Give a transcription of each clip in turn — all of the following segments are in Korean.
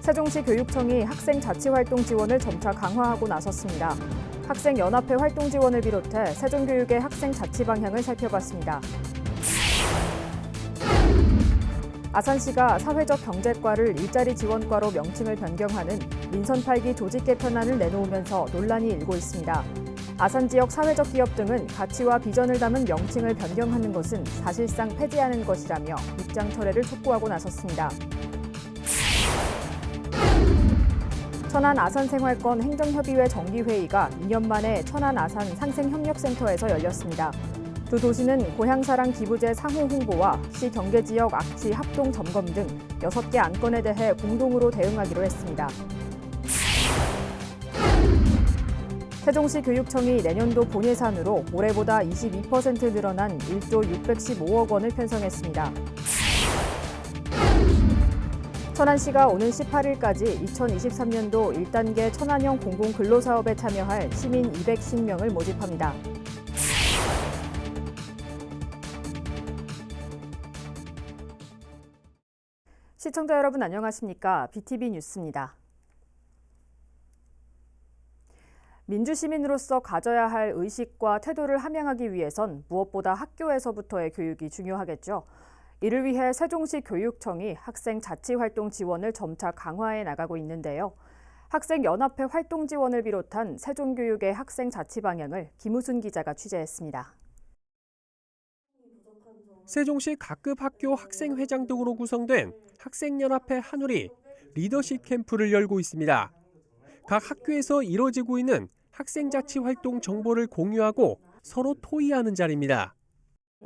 세종시 교육청이 학생 자치활동 지원을 점차 강화하고 나섰습니다. 학생연합회 활동 지원을 비롯해 세종교육의 학생 자치 방향을 살펴봤습니다. 아산시가 사회적 경제과를 일자리 지원과로 명칭을 변경하는 민선 8기 조직 개편안을 내놓으면서 논란이 일고 있습니다. 아산 지역 사회적 기업 등은 가치와 비전을 담은 명칭을 변경하는 것은 사실상 폐지하는 것이라며 입장 철회를 촉구하고 나섰습니다. 천안 아산생활권 행정협의회 정기회의가 2년 만에 천안 아산 상생협력센터에서 열렸습니다. 두 도시는 고향사랑 기부제 상호 홍보와 시 경계지역 악취 합동 점검 등 6개 안건에 대해 공동으로 대응하기로 했습니다. 세종시 교육청이 내년도 본 예산으로 올해보다 22% 늘어난 1조 615억 원을 편성했습니다. 천안시가 오는 18일까지 2023년도 1단계 천안형 공공근로사업에 참여할 시민 210명을 모집합니다. 시청자 여러분 안녕하십니까? BTV 뉴스입니다. 민주시민으로서 가져야 할 의식과 태도를 함양하기 위해선 무엇보다 학교에서부터의 교육이 중요하겠죠. 이를 위해 세종시 교육청이 학생 자치활동 지원을 점차 강화해 나가고 있는데요. 학생연합회 활동 지원을 비롯한 세종교육의 학생 자치 방향을 김우순 기자가 취재했습니다. 세종시 각급 학교 학생회장 등으로 구성된 학생연합회 한울이 리더십 캠프를 열고 있습니다. 각 학교에서 이뤄지고 있는 학생자치활동 정보를 공유하고 서로 토의하는 자리입니다.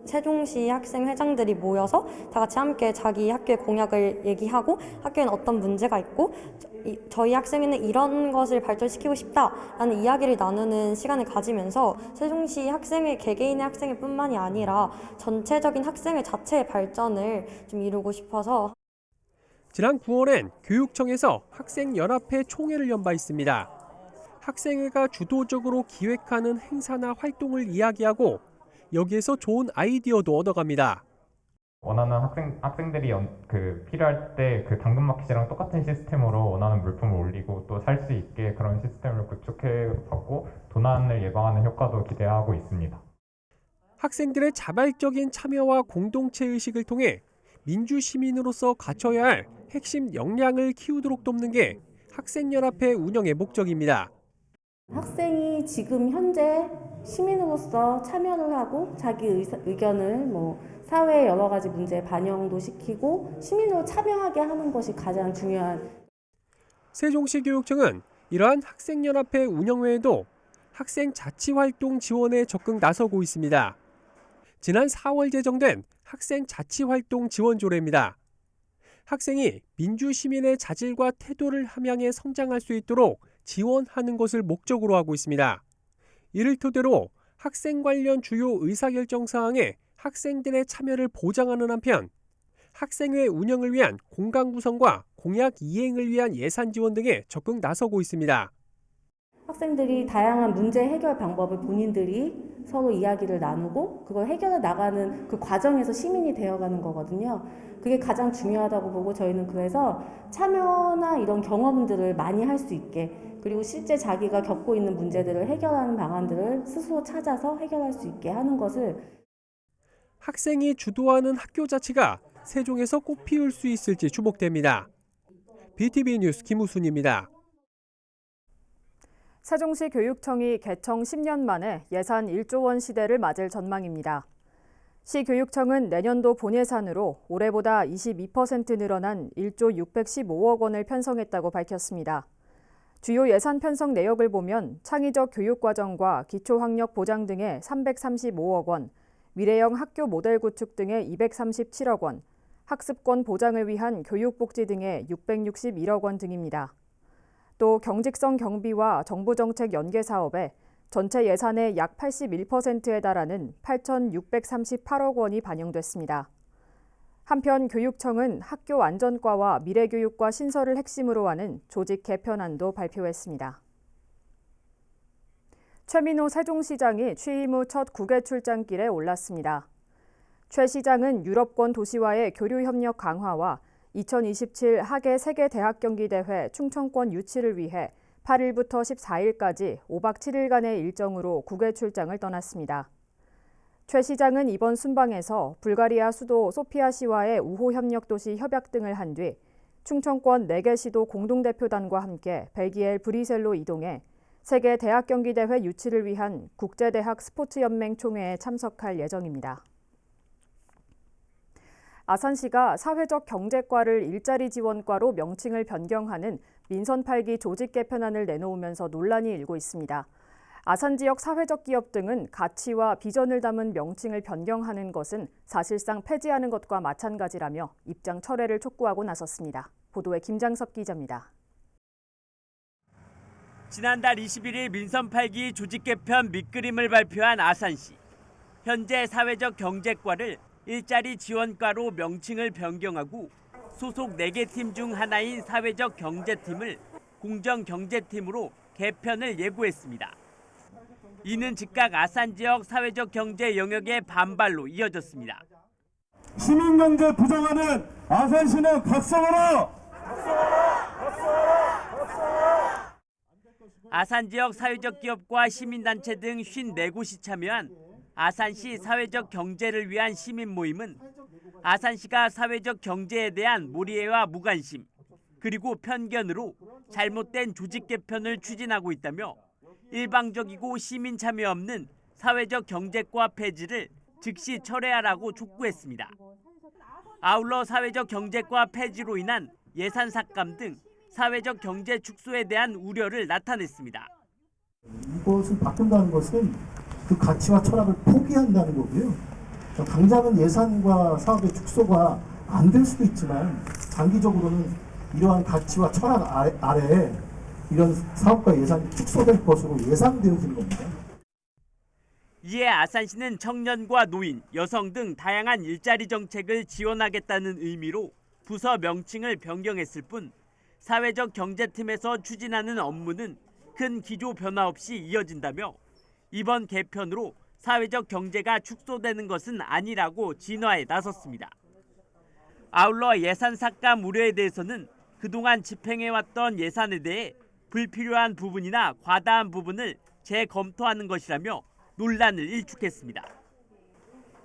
세종시 학생회장들이 모여서 다 같이 함께 자기 학교의 공약을 얘기하고 학교에는 어떤 문제가 있고 저희 학생회는 이런 것을 발전시키고 싶다라는 이야기를 나누는 시간을 가지면서 세종시 학생회 개개인의 학생회뿐만이 아니라 전체적인 학생회 자체의 발전을 좀 이루고 싶어서 지난 9월엔 교육청에서 학생연합회 총회를 연 바 있습니다. 학생회가 주도적으로 기획하는 행사나 활동을 이야기하고 여기에서 좋은 아이디어도 얻어갑니다. 원하는 학생들이 필요할 때 그 당근마켓이랑 똑같은 시스템으로 원하는 물품을 올리고 또 살 수 있게 그런 시스템을 구축해봤고 도난을 예방하는 효과도 기대하고 있습니다. 학생들의 자발적인 참여와 공동체 의식을 통해 민주시민으로서 갖춰야 할 핵심 역량을 키우도록 돕는 게 학생연합회 운영의 목적입니다. 학생이 지금 현재 시민으로서 참여를 하고 자기 의견을 사회의 여러 가지 문제에 반영도 시키고 시민으로 참여하게 하는 것이 가장 중요한. 세종시 교육청은 이러한 학생연합회 운영 외에도 학생 자치활동 지원에 적극 나서고 있습니다. 지난 4월 제정된 학생 자치활동 지원 조례입니다. 학생이 민주시민의 자질과 태도를 함양해 성장할 수 있도록 지원하는 것을 목적으로 하고 있습니다. 이를 토대로 학생 관련 주요 의사결정 사항에 학생들의 참여를 보장하는 한편 학생회 운영을 위한 공간 구성과 공약 이행을 위한 예산 지원 등에 적극 나서고 있습니다. 학생들이 다양한 문제 해결 방법을 본인들이 서로 이야기를 나누고 그걸 해결해 나가는 그 과정에서 시민이 되어가는 거거든요. 그게 가장 중요하다고 보고 저희는 그래서 참여나 이런 경험들을 많이 할 수 있게 그리고 실제 자기가 겪고 있는 문제들을 해결하는 방안들을 스스로 찾아서 해결할 수 있게 하는 것을 학생이 주도하는 학교 자치가 세종에서 꽃 피울 수 있을지 주목됩니다. BTV 뉴스 김우순입니다. 세종시 교육청이 개청 10년 만에 예산 1조 원 시대를 맞을 전망입니다. 시 교육청은 내년도 본 예산으로 올해보다 22% 늘어난 1조 615억 원을 편성했다고 밝혔습니다. 주요 예산 편성 내역을 보면 창의적 교육과정과 기초학력 보장 등에 335억 원, 미래형 학교 모델 구축 등에 237억 원, 학습권 보장을 위한 교육복지 등에 661억 원 등입니다. 또 경직성 경비와 정부정책 연계 사업에 전체 예산의 약 81%에 달하는 8,638억 원이 반영됐습니다. 한편 교육청은 학교 안전과와 미래교육과 신설을 핵심으로 하는 조직 개편안도 발표했습니다. 최민호 세종시장이 취임 후 첫 국외 출장길에 올랐습니다. 최 시장은 유럽권 도시와의 교류 협력 강화와 2027 하계 세계대학경기대회 충청권 유치를 위해 8일부터 14일까지 5박 7일간의 일정으로 국외 출장을 떠났습니다. 최 시장은 이번 순방에서 불가리아 수도 소피아시와의 우호 협력 도시 협약 등을 한 뒤 충청권 4개 시도 공동대표단과 함께 벨기에 브뤼셀로 이동해 세계 대학경기대회 유치를 위한 국제대학 스포츠연맹 총회에 참석할 예정입니다. 아산시가 사회적 경제과를 일자리 지원과로 명칭을 변경하는 민선 8기 조직 개편안을 내놓으면서 논란이 일고 있습니다. 아산 지역 사회적 기업 등은 가치와 비전을 담은 명칭을 변경하는 것은 사실상 폐지하는 것과 마찬가지라며 입장 철회를 촉구하고 나섰습니다. 보도에 김장섭 기자입니다. 지난달 21일 민선 8기 조직 개편 밑그림을 발표한 아산시. 현재 사회적 경제과를 일자리 지원과로 명칭을 변경하고 소속 4개 팀 중 하나인 사회적 경제팀을 공정경제팀으로 개편을 예고했습니다. 이는 즉각 아산 지역 사회적 경제 영역의 반발로 이어졌습니다. 시민경제 부정하는 아산시는 각성하라! 아산 지역 사회적 기업과 시민단체 등 54곳이 참여한 아산시 사회적 경제를 위한 시민 모임은 아산시가 사회적 경제에 대한 몰이해와 무관심, 그리고 편견으로 잘못된 조직 개편을 추진하고 있다며 일방적이고 시민 참여 없는 사회적 경제과 폐지를 즉시 철회하라고 촉구했습니다. 아울러 사회적 경제과 폐지로 인한 예산 삭감 등 사회적 경제 축소에 대한 우려를 나타냈습니다. 이것을 바꾼다는 것은 그 가치와 철학을 포기한다는 거고요. 당장은 예산과 사업의 축소가 안 될 수도 있지만 장기적으로는 이러한 가치와 철학 아래에 이런 사업과 예산이 축소될 것으로 예상되어지는 겁니다. 이에 아산시는 청년과 노인, 여성 등 다양한 일자리 정책을 지원하겠다는 의미로 부서 명칭을 변경했을 뿐 사회적 경제팀에서 추진하는 업무는 큰 기조 변화 없이 이어진다며 이번 개편으로 사회적 경제가 축소되는 것은 아니라고 진화에 나섰습니다. 아울러 예산 삭감 우려에 대해서는 그동안 집행해왔던 예산에 대해 불필요한 부분이나 과다한 부분을 재검토하는 것이라며 논란을 일축했습니다.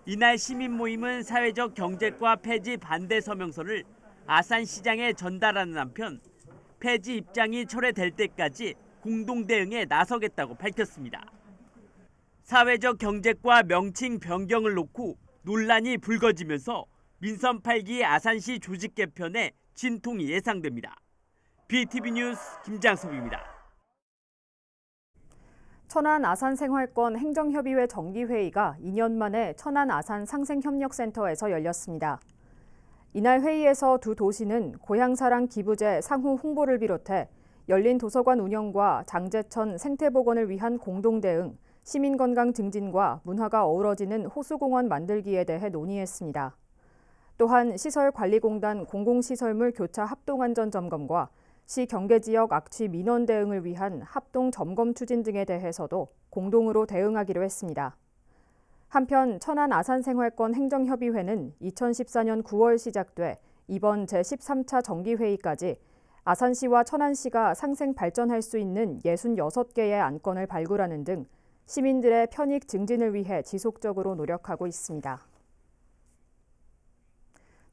이날 시민 모임은 사회적 경제과 폐지 반대 서명서를 아산시장에 전달하는 한편 폐지 입장이 철회될 때까지 공동 대응에 나서겠다고 밝혔습니다. 사회적 경제과 명칭 변경을 놓고 논란이 불거지면서 민선 8기 아산시 조직 개편에 진통이 예상됩니다. BTV 뉴스 김장섭입니다. 천안 아산생활권 행정협의회 정기회의가 2년 만에 천안 아산 상생협력센터에서 열렸습니다. 이날 회의에서 두 도시는 고향사랑 기부제 상후 홍보를 비롯해 열린 도서관 운영과 장제천 생태복원을 위한 공동대응, 시민건강 증진과 문화가 어우러지는 호수공원 만들기에 대해 논의했습니다. 또한 시설관리공단 공공시설물 교차 합동안전점검과 시 경계지역 악취 민원 대응을 위한 합동 점검 추진 등에 대해서도 공동으로 대응하기로 했습니다. 한편 천안 아산생활권 행정협의회는 2014년 9월 시작돼 이번 제13차 정기회의까지 아산시와 천안시가 상생 발전할 수 있는 66개의 안건을 발굴하는 등 시민들의 편익 증진을 위해 지속적으로 노력하고 있습니다.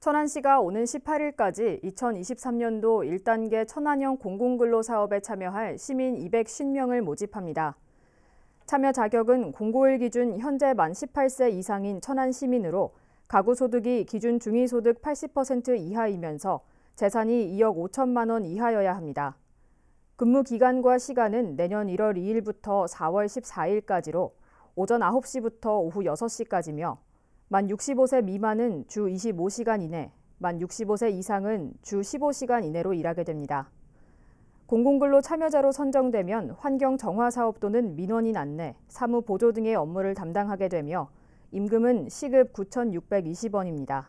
천안시가 오는 18일까지 2023년도 1단계 천안형 공공근로사업에 참여할 시민 250명을 모집합니다. 참여 자격은 공고일 기준 현재 만 18세 이상인 천안 시민으로 가구 소득이 기준 중위소득 80% 이하이면서 재산이 2억 5천만 원 이하여야 합니다. 근무 기간과 시간은 내년 1월 2일부터 4월 14일까지로 오전 9시부터 오후 6시까지며 만 65세 미만은 주 25시간 이내, 만 65세 이상은 주 15시간 이내로 일하게 됩니다. 공공근로 참여자로 선정되면 환경 정화 사업 또는 민원인 안내, 사무 보조 등의 업무를 담당하게 되며 임금은 시급 9,620원입니다.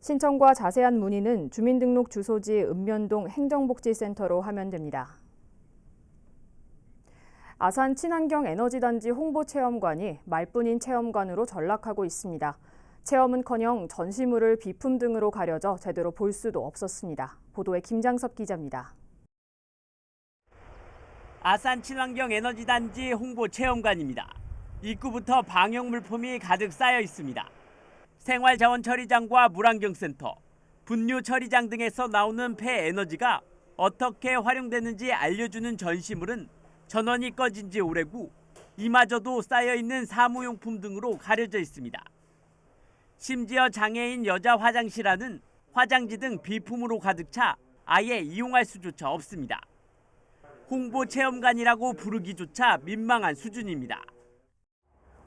신청과 자세한 문의는 주민등록 주소지 읍면동 행정복지센터로 하면 됩니다. 아산 친환경 에너지단지 홍보체험관이 말뿐인 체험관으로 전락하고 있습니다. 체험은커녕 전시물을 비품 등으로 가려져 제대로 볼 수도 없었습니다. 보도에 김장섭 기자입니다. 아산 친환경 에너지단지 홍보 체험관입니다. 입구부터 방역 물품이 가득 쌓여 있습니다. 생활자원 처리장과 물안경센터, 분유 처리장 등에서 나오는 폐 에너지가 어떻게 활용되는지 알려주는 전시물은 전원이 꺼진 지 오래고 이마저도 쌓여있는 사무용품 등으로 가려져 있습니다. 심지어 장애인 여자 화장실 안은 화장지 등 비품으로 가득 차 아예 이용할 수조차 없습니다. 홍보 체험관이라고 부르기조차 민망한 수준입니다.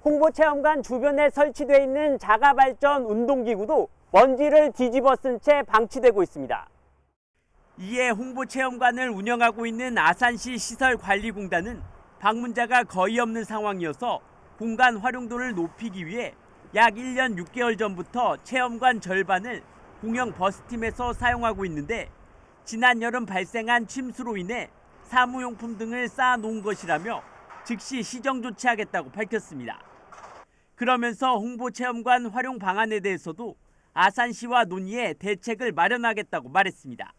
홍보 체험관 주변에 설치되어 있는 자가 발전 운동기구도 먼지를 뒤집어 쓴 채 방치되고 있습니다. 이에 홍보 체험관을 운영하고 있는 아산시 시설관리공단은 방문자가 거의 없는 상황이어서 공간 활용도를 높이기 위해 약 1년 6개월 전부터 체험관 절반을 공영 버스팀에서 사용하고 있는데 지난 여름 발생한 침수로 인해 사무용품 등을 쌓아놓은 것이라며 즉시 시정 조치하겠다고 밝혔습니다. 그러면서 홍보체험관 활용 방안에 대해서도 아산시와 논의해 대책을 마련하겠다고 말했습니다.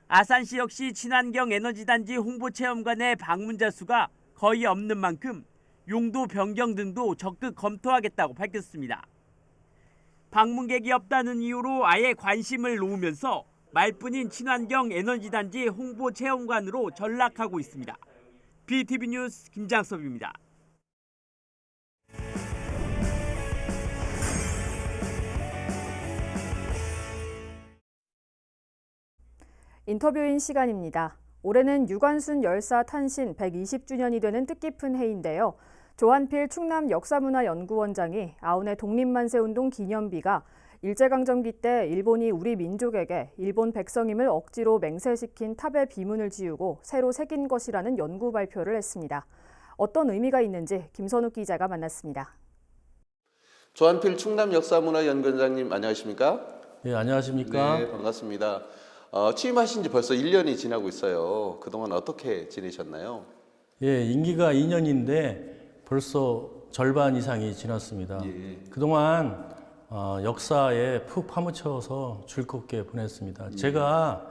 아산시 역시 친환경 에너지단지 홍보체험관의 방문자 수가 거의 없는 만큼 용도 변경 등도 적극 검토하겠다고 밝혔습니다. 방문객이 없다는 이유로 아예 관심을 놓으면서 말뿐인 친환경 에너지단지 홍보체험관으로 전락하고 있습니다. BTV 뉴스 김장섭입니다. 인터뷰인 시간입니다. 올해는 유관순 열사 탄신 120주년이 되는 뜻깊은 해인데요. 조한필 충남역사문화연구원장이 아운의 독립만세운동 기념비가 일제강점기 때 일본이 우리 민족에게 일본 백성임을 억지로 맹세시킨 탑의 비문을 지우고 새로 새긴 것이라는 연구 발표를 했습니다. 어떤 의미가 있는지 김선욱 기자가 만났습니다. 조한필 충남역사문화연구원장님 안녕하십니까? 네, 안녕하십니까? 네, 반갑습니다. 취임하신 지 벌써 1년이 지나고 있어요. 그동안 어떻게 지내셨나요? 예, 임기가 2년인데 벌써 절반 이상이 지났습니다. 예. 그동안 역사에 푹 파묻혀서 즐겁게 보냈습니다. 제가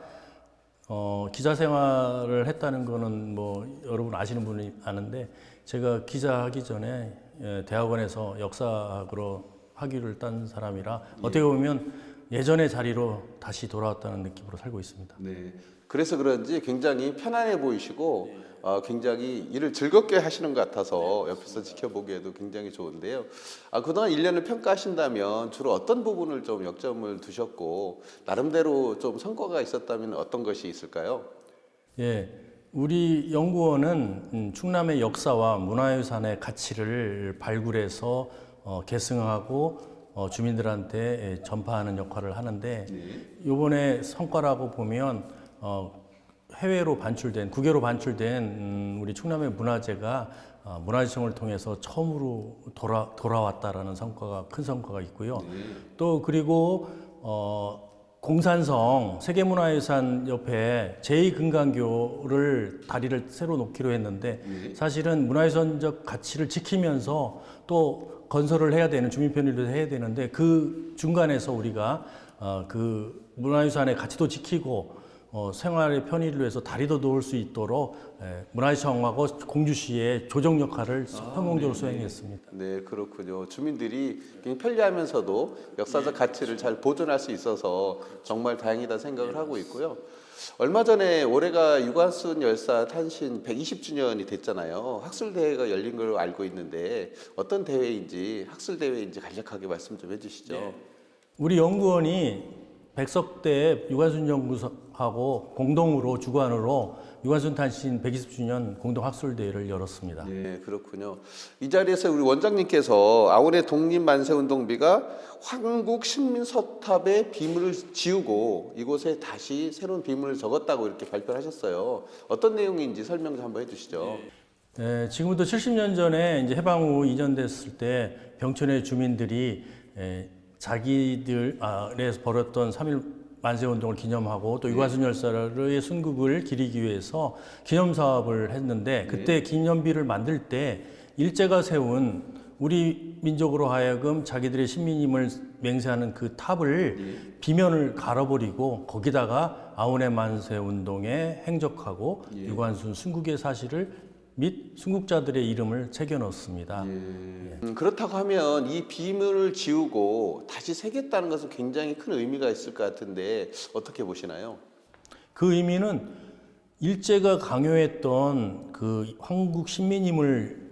기자 생활을 했다는 거는 뭐 여러분 아시는 분이 아는데 제가 기자하기 전에 대학원에서 역사학으로 학위를 딴 사람이라 어떻게 보면 예전의 자리로 다시 돌아왔다는 느낌으로 살고 있습니다. 네. 그래서 그런지 굉장히 편안해 보이시고 굉장히 일을 즐겁게 하시는 것 같아서 옆에서 지켜보기에도 굉장히 좋은데요. 그동안 1년을 평가하신다면 주로 어떤 부분을 좀 역점을 두셨고 나름대로 좀 성과가 있었다면 어떤 것이 있을까요? 예, 우리 연구원은 충남의 역사와 문화유산의 가치를 발굴해서 계승하고 주민들한테 전파하는 역할을 하는데 이번에 성과라고 보면 해외로 반출된, 국외로 반출된 우리 충남의 문화재가 문화재청을 통해서 처음으로 돌아왔다라는 성과가 큰 성과가 있고요. 또 그리고 공산성 세계문화유산 옆에 제2금강교를 다리를 새로 놓기로 했는데 사실은 문화유산적 가치를 지키면서 또 건설을 해야 되는 주민 편의를 해야 되는데 그 중간에서 우리가 그 문화유산의 가치도 지키고 생활의 편의를 위해서 다리도 놓을 수 있도록 문화유산청하고 공주시의 조정 역할을 성공적으로 수행했습니다. 네, 그렇군요. 주민들이 굉장히 편리하면서도 역사적 가치를 잘 보존할 수 있어서 정말 다행이다 생각을 하고 있고요. 얼마 전에 올해가 유관순 열사 탄신 120주년이 됐잖아요. 학술대회가 열린 걸로 알고 있는데 어떤 대회인지 학술대회인지 간략하게 말씀 좀 해주시죠. 네. 우리 연구원이 백석대 유관순 연구소하고 공동으로 주관으로 유관순 탄신 120주년 공동학술대회를 열었습니다. 네, 그렇군요. 이 자리에서 우리 원장님께서 아운의 독립만세운동비가 한국식민서탑의 비문을 지우고 이곳에 다시 새로운 비문을 적었다고 이렇게 발표를 하셨어요. 어떤 내용인지 설명 좀 한번 해주시죠. 네, 지금부터 70년 전에 이제 해방 후 이전됐을 때 병천의 주민들이 자기들에서 벌였던 3.1 만세운동을 기념하고 또 유관순 열사의 순국을 기리기 위해서 기념사업을 했는데 그때 기념비를 만들 때 일제가 세운 우리 민족으로 하여금 자기들의 신민임을 맹세하는 그 탑을 비면을 갈아버리고 거기다가 아우네 만세 운동에 행적하고 유관순 순국의 사실을 및 순국자들의 이름을 새겨 넣습니다. 그렇다고 하면 이 비문을 지우고 다시 새겼다는 것은 굉장히 큰 의미가 있을 것 같은데 어떻게 보시나요? 그 의미는 일제가 강요했던 그 황국 신민임을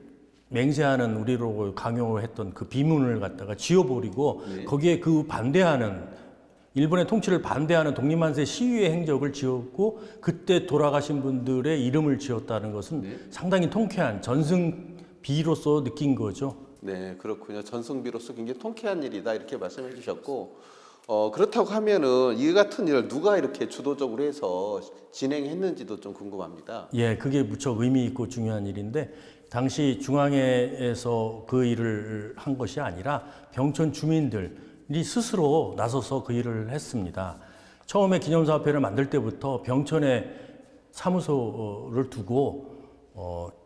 맹세하는 우리로 강요했던 그 비문을 갖다가 지워버리고 거기에 그 반대하는 일본의 통치를 반대하는 독립만세 시위의 행적을 지었고 그때 돌아가신 분들의 이름을 지었다는 것은 상당히 통쾌한 전승비로서 느낀 거죠. 네, 그렇군요. 전승비로서 굉장히 통쾌한 일이다 이렇게 말씀해 주셨고 그렇다고 하면은 이 같은 일을 누가 이렇게 주도적으로 해서 진행했는지도 좀 궁금합니다. 예, 그게 무척 의미 있고 중요한 일인데 당시 중앙회에서 그 일을 한 것이 아니라 병천 주민들이 스스로 나서서 그 일을 했습니다. 처음에 기념사업회를 만들 때부터 병천에 사무소를 두고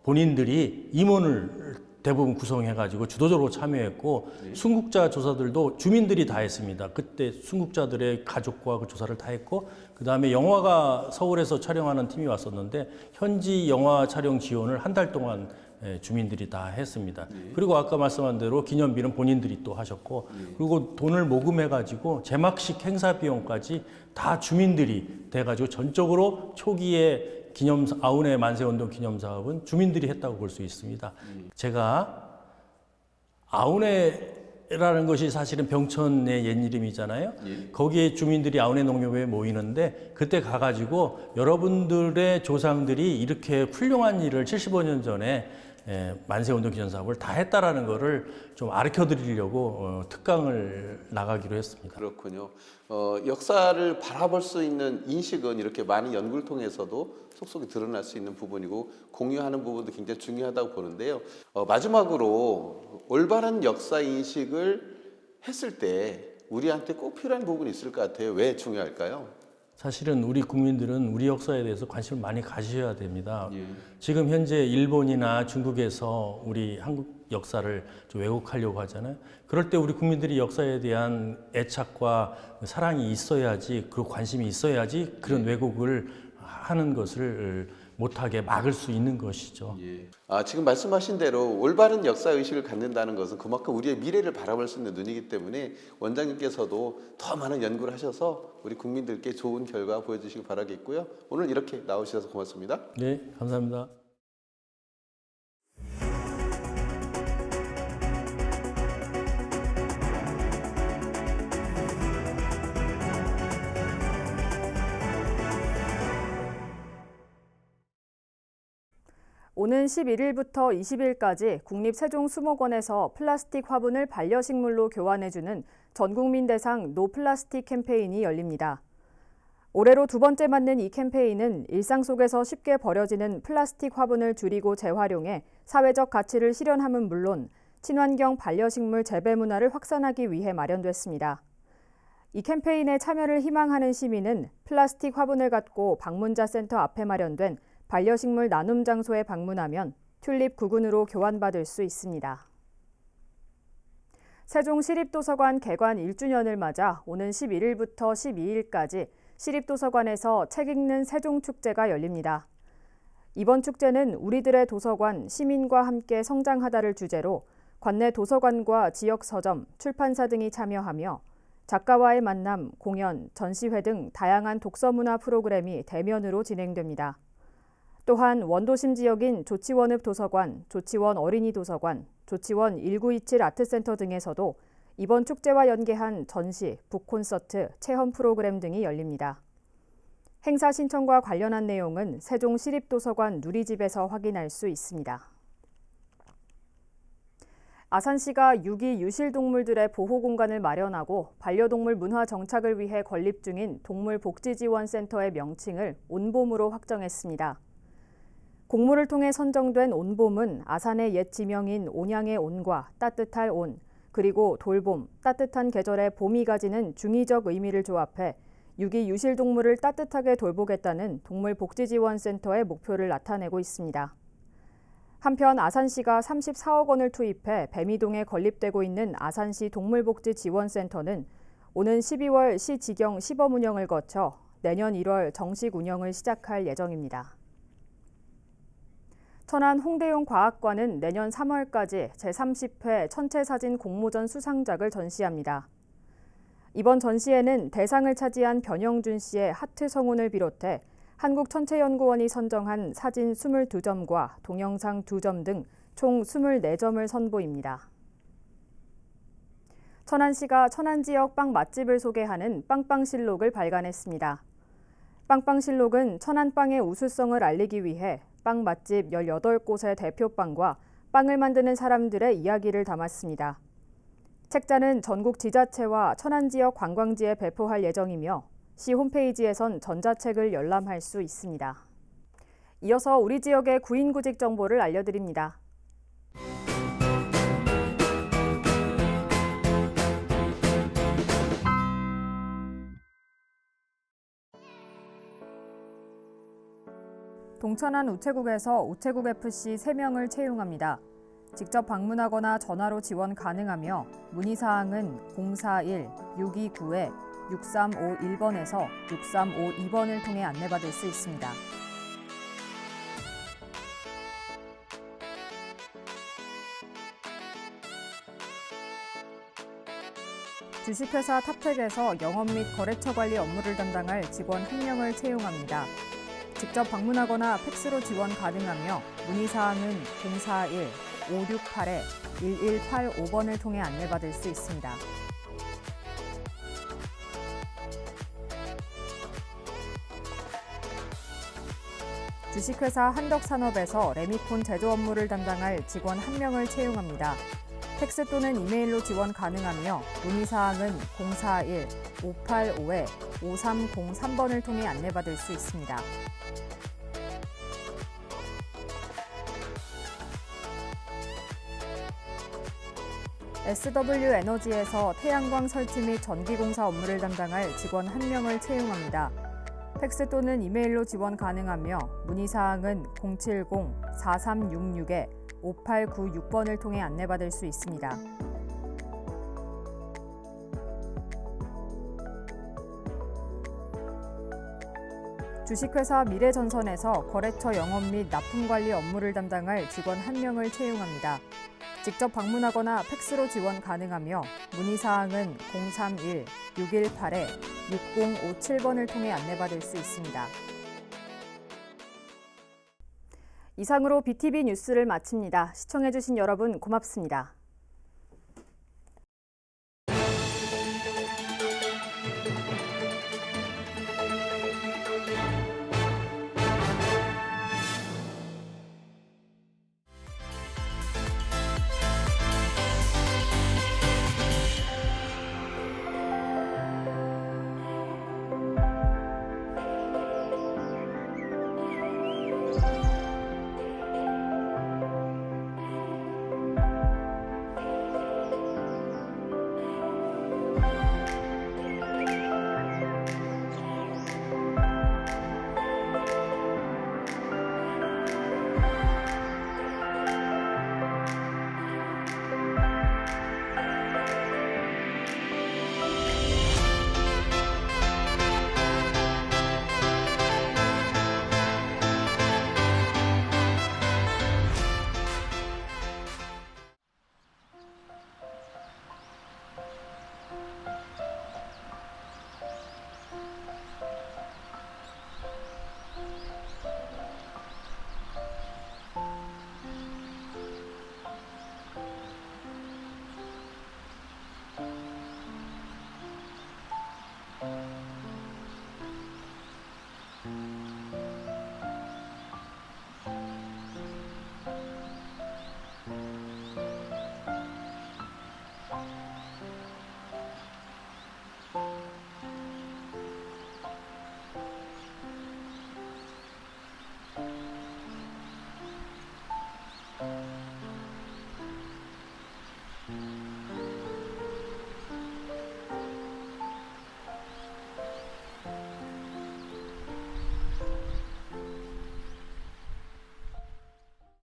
본인들이 임원을 대부분 구성해가지고 주도적으로 참여했고 순국자 조사들도 주민들이 다 했습니다. 그때 순국자들의 가족과 그 조사를 다 했고 그 다음에 영화가 서울에서 촬영하는 팀이 왔었는데 현지 영화 촬영 지원을 한 달 동안 주민들이 다 했습니다. 그리고 아까 말씀한 대로 기념비는 본인들이 또 하셨고 그리고 돈을 모금해가지고 제막식 행사 비용까지 다 주민들이 돼가지고 전적으로 초기에 아우네 만세운동 기념사업은 주민들이 했다고 볼 수 있습니다. 제가 아우네라는 것이 사실은 병천의 옛 이름이잖아요. 거기에 주민들이 아우네 농협에 모이는데 그때 가가지고 여러분들의 조상들이 이렇게 훌륭한 일을 75년 전에 만세운동 기념사업을 다 했다라는 거를 좀 가르쳐 드리려고 특강을 나가기로 했습니다. 그렇군요. 역사를 바라볼 수 있는 인식은 이렇게 많은 연구를 통해서도 속속이 드러날 수 있는 부분이고 공유하는 부분도 굉장히 중요하다고 보는데요. 마지막으로 올바른 역사 인식을 했을 때 우리한테 꼭 필요한 부분이 있을 것 같아요. 왜 중요할까요? 사실은 우리 국민들은 우리 역사에 대해서 관심을 많이 가지셔야 됩니다. 지금 현재 일본이나 중국에서 우리 한국 역사를 좀 왜곡하려고 하잖아요. 그럴 때 우리 국민들이 역사에 대한 애착과 사랑이 있어야지, 그리고 관심이 있어야지 그런 왜곡을 하는 것을 못하게 막을 수 있는 것이죠. 지금 말씀하신 대로 올바른 역사의식을 갖는다는 것은 그만큼 우리의 미래를 바라볼 수 있는 눈이기 때문에 원장님께서도 더 많은 연구를 하셔서 우리 국민들께 좋은 결과 보여주시기 바라겠고요. 오늘 이렇게 나오셔서 고맙습니다. 네, 감사합니다. 오는 11일부터 20일까지 국립세종수목원에서 플라스틱 화분을 반려식물로 교환해주는 전국민 대상 노플라스틱 캠페인이 열립니다. 올해로 두 번째 맞는 이 캠페인은 일상 속에서 쉽게 버려지는 플라스틱 화분을 줄이고 재활용해 사회적 가치를 실현함은 물론 친환경 반려식물 재배 문화를 확산하기 위해 마련됐습니다. 이 캠페인에 참여를 희망하는 시민은 플라스틱 화분을 갖고 방문자 센터 앞에 마련된 반려식물 나눔 장소에 방문하면 튤립 구근으로 교환받을 수 있습니다. 세종시립도서관 개관 1주년을 맞아 오는 11일부터 12일까지 시립도서관에서 책 읽는 세종축제가 열립니다. 이번 축제는 우리들의 도서관, 시민과 함께 성장하다를 주제로 관내 도서관과 지역 서점, 출판사 등이 참여하며 작가와의 만남, 공연, 전시회 등 다양한 독서문화 프로그램이 대면으로 진행됩니다. 또한 원도심 지역인 조치원읍 도서관, 조치원 어린이 도서관, 조치원 1927 아트센터 등에서도 이번 축제와 연계한 전시, 북콘서트, 체험 프로그램 등이 열립니다. 행사 신청과 관련한 내용은 세종시립도서관 누리집에서 확인할 수 있습니다. 아산시가 유기 유실동물들의 보호 공간을 마련하고 반려동물 문화 정착을 위해 건립 중인 동물복지지원센터의 명칭을 온봄으로 확정했습니다. 공모를 통해 선정된 온봄은 아산의 옛 지명인 온양의 온과 따뜻할 온, 그리고 돌봄, 따뜻한 계절의 봄이 가지는 중의적 의미를 조합해 유기 유실동물을 따뜻하게 돌보겠다는 동물복지지원센터의 목표를 나타내고 있습니다. 한편 아산시가 34억 원을 투입해 배미동에 건립되고 있는 아산시 동물복지지원센터는 오는 12월 시 직영 시범 운영을 거쳐 내년 1월 정식 운영을 시작할 예정입니다. 천안 홍대용 과학관은 내년 3월까지 제30회 천체사진 공모전 수상작을 전시합니다. 이번 전시회는 대상을 차지한 변영준 씨의 하트 성운을 비롯해 한국천체연구원이 선정한 사진 22점과 동영상 2점 등 총 24점을 선보입니다. 천안시가 천안 지역 빵 맛집을 소개하는 빵빵실록을 발간했습니다. 빵빵실록은 천안빵의 우수성을 알리기 위해 빵 맛집 18곳의 대표빵과 빵을 만드는 사람들의 이야기를 담았습니다. 책자는 전국 지자체와 천안 지역 관광지에 배포할 예정이며 시 홈페이지에선 전자책을 열람할 수 있습니다. 이어서 우리 지역의 구인구직 정보를 알려드립니다. 동천안 우체국에서 우체국FC 3명을 채용합니다. 직접 방문하거나 전화로 지원 가능하며 문의사항은 041-629-6351번에서 6352번을 통해 안내받을 수 있습니다. 주식회사 탑텍에서 영업 및 거래처 관리 업무를 담당할 직원 1명을 채용합니다. 직접 방문하거나 팩스로 지원 가능하며 문의사항은 041-568-1185번을 통해 안내받을 수 있습니다. 주식회사 한덕산업에서 레미폰 제조 업무를 담당할 직원 1명을 채용합니다. 팩스 또는 이메일로 지원 가능하며 문의사항은 041-585-5303번을 통해 안내받을 수 있습니다. SW에너지에서 태양광 설치 및 전기공사 업무를 담당할 직원 1명을 채용합니다. 팩스 또는 이메일로 지원 가능하며 문의사항은 070-4366-5896번을 통해 안내받을 수 있습니다. 주식회사 미래전선에서 거래처 영업 및 납품관리 업무를 담당할 직원 1명을 채용합니다. 직접 방문하거나 팩스로 지원 가능하며 문의사항은 031-618-6057번을 통해 안내받을 수 있습니다. 이상으로 BTV 뉴스를 마칩니다. 시청해주신 여러분 고맙습니다.